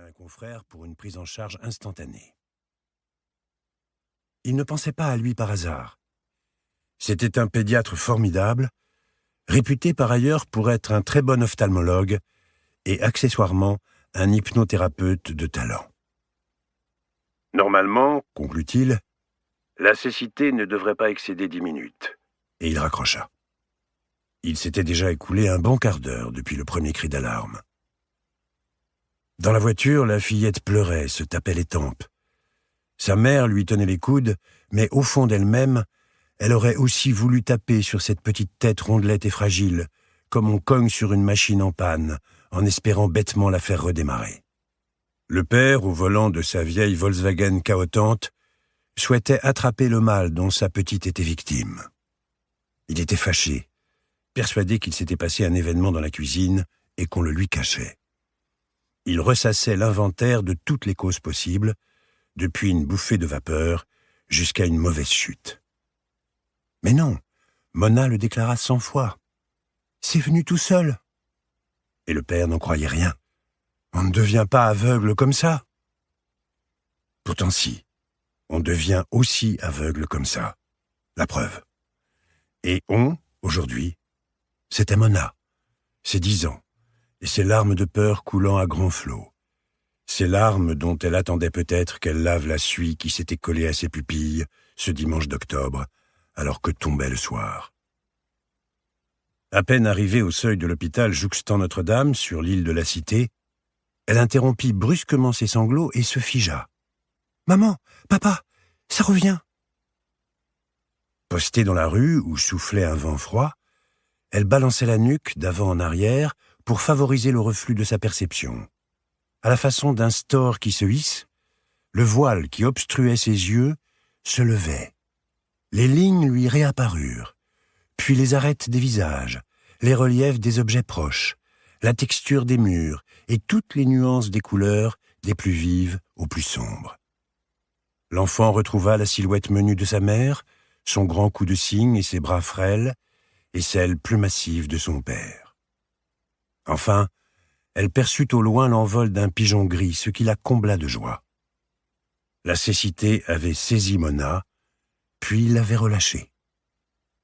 un confrère pour une prise en charge instantanée. Il ne pensait pas à lui par hasard. C'était un pédiatre formidable, réputé par ailleurs pour être un très bon ophtalmologue et accessoirement un hypnothérapeute de talent. Normalement, conclut-il, la cécité ne devrait pas excéder 10 minutes. Et il raccrocha. Il s'était déjà écoulé un bon quart d'heure depuis le premier cri d'alarme. Dans la voiture, la fillette pleurait, se tapait les tempes. Sa mère lui tenait les coudes, mais au fond d'elle-même, elle aurait aussi voulu taper sur cette petite tête rondelette et fragile, comme on cogne sur une machine en panne, en espérant bêtement la faire redémarrer. Le père, au volant de sa vieille Volkswagen cahotante, souhaitait attraper le mal dont sa petite était victime. Il était fâché, persuadé qu'il s'était passé un événement dans la cuisine et qu'on le lui cachait. Il ressassait l'inventaire de toutes les causes possibles, depuis une bouffée de vapeur jusqu'à une mauvaise chute. Mais non, Mona le déclara 100 fois. « C'est venu tout seul. » Et le père n'en croyait rien. On ne devient pas aveugle comme ça. Pourtant si, on devient aussi aveugle comme ça. La preuve. Et aujourd'hui, c'était Mona, ses 10 ans, et ses larmes de peur coulant à grands flots. Ces larmes dont elle attendait peut-être qu'elle lave la suie qui s'était collée à ses pupilles ce dimanche d'octobre, alors que tombait le soir. À peine arrivée au seuil de l'hôpital jouxtant Notre-Dame, sur l'île de la Cité, elle interrompit brusquement ses sanglots et se figea. « Maman, papa, ça revient !» Postée dans la rue où soufflait un vent froid, elle balançait la nuque d'avant en arrière pour favoriser le reflux de sa perception. À la façon d'un store qui se hisse, le voile qui obstruait ses yeux se levait. Les lignes lui réapparurent, puis les arêtes des visages, les reliefs des objets proches, la texture des murs et toutes les nuances des couleurs, des plus vives aux plus sombres. L'enfant retrouva la silhouette menue de sa mère, son grand cou de cygne et ses bras frêles, et celle plus massive de son père. Enfin, elle perçut au loin l'envol d'un pigeon gris, ce qui la combla de joie. La cécité avait saisi Mona, puis l'avait relâchée.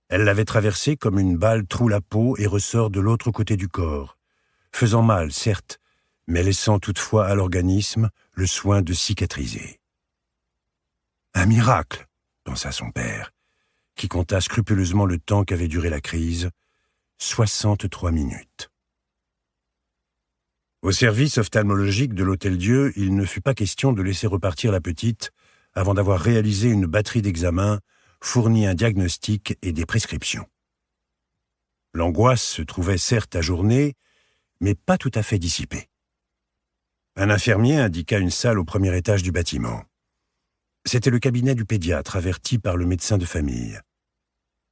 Elle l'avait traversée comme une balle troue la peau et ressort de l'autre côté du corps, faisant mal, certes, mais laissant toutefois à l'organisme le soin de cicatriser. Un miracle, pensa son père, qui compta scrupuleusement le temps qu'avait duré la crise, 63 minutes. Au service ophtalmologique de l'Hôtel-Dieu, il ne fut pas question de laisser repartir la petite avant d'avoir réalisé une batterie d'examens, fourni un diagnostic et des prescriptions. L'angoisse se trouvait certes ajournée, mais pas tout à fait dissipée. Un infirmier indiqua une salle au premier étage du bâtiment. C'était le cabinet du pédiatre averti par le médecin de famille.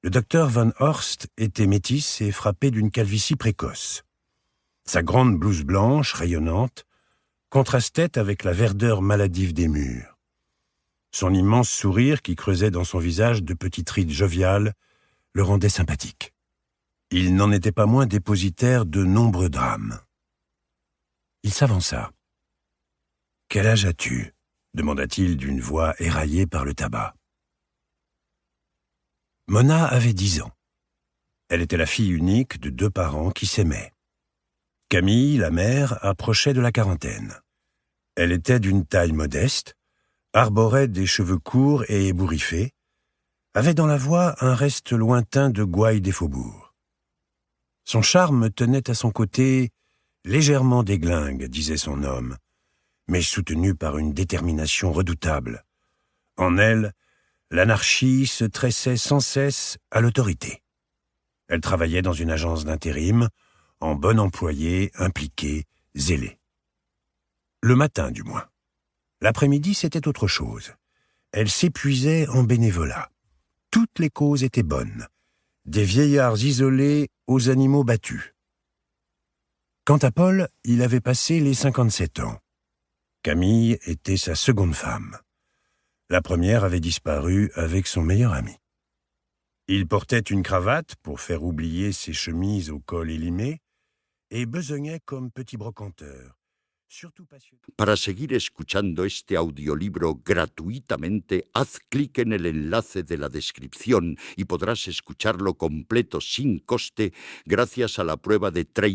Le docteur Van Horst était métis et frappé d'une calvitie précoce. Sa grande blouse blanche, rayonnante, contrastait avec la verdeur maladive des murs. Son immense sourire, qui creusait dans son visage de petites rides joviales, le rendait sympathique. Il n'en était pas moins dépositaire de nombreux drames. Il s'avança. « Quel âge as-tu » demanda-t-il d'une voix éraillée par le tabac. Mona avait 10 ans. Elle était la fille unique de 2 parents qui s'aimaient. Camille, la mère, approchait de la quarantaine. Elle était d'une taille modeste, arborait des cheveux courts et ébouriffés, avait dans la voix un reste lointain de gouaille des faubourgs. Son charme tenait à son côté légèrement déglingue, disait son homme, mais soutenu par une détermination redoutable. En elle, l'anarchie se tressait sans cesse à l'autorité. Elle travaillait dans une agence d'intérim, en bonne employée, impliquée, zélée. Le matin, du moins. L'après-midi, c'était autre chose. Elle s'épuisait en bénévolat. Toutes les causes étaient bonnes. Des vieillards isolés aux animaux battus. Quant à Paul, il avait passé les 57 ans. Camille était sa seconde femme. La première avait disparu avec son meilleur ami. Il portait une cravate pour faire oublier ses chemises au col élimé et besognait comme petit brocanteur, Para seguir escuchando este audiolibro gratuitamente, haz clic en el enlace de la descripción y podrás escucharlo completo sin coste gracias a la prueba de 30